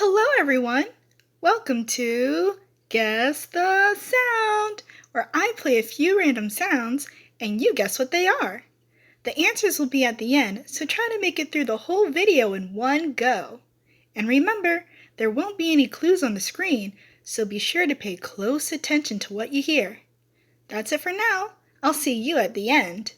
Hello, everyone. Welcome to Guess the Sound, where I play a few random sounds and you guess what they are. The answers will be at the end, so try to make it through the whole video in one go. And remember, there won't be any clues on the screen, so be sure to pay close attention to what you hear. That's it for now. I'll see you at the end.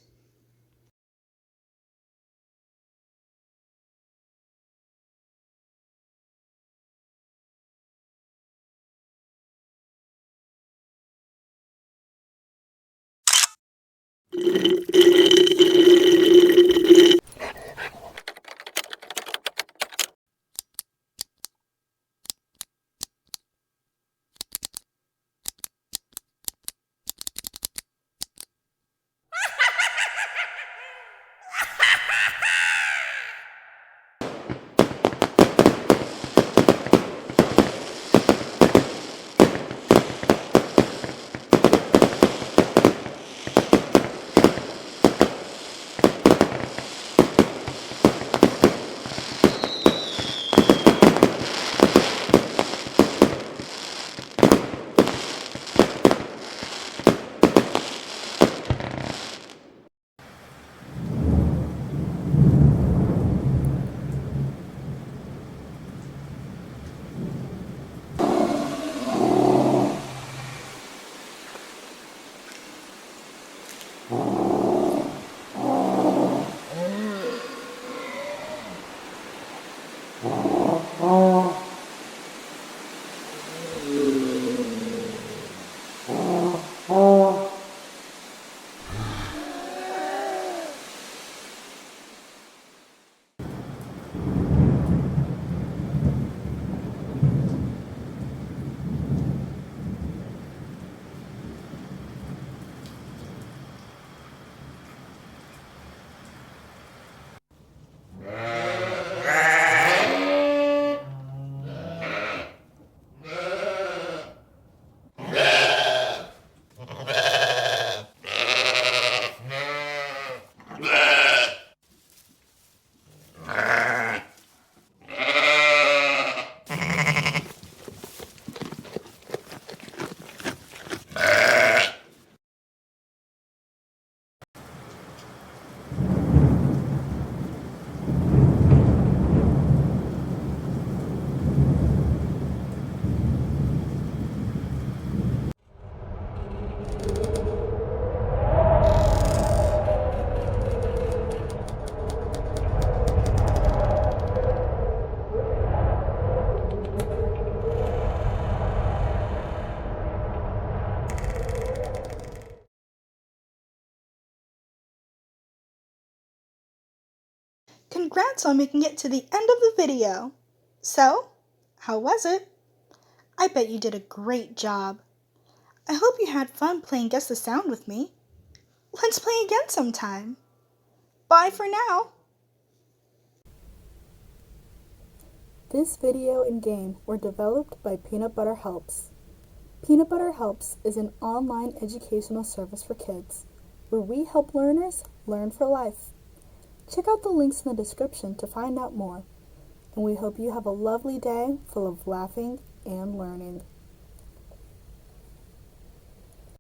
Congrats on making it to the end of the video. So, how was it? I bet you did a great job. I hope you had fun playing Guess the Sound with me. Let's play again sometime. Bye for now. This video and game were developed by PeanutButterHelps. PeanutButterHelps is an online educational service for kids where we help learners learn for life. Check out the links in the description to find out more, and we hope you have a lovely day full of laughing and learning.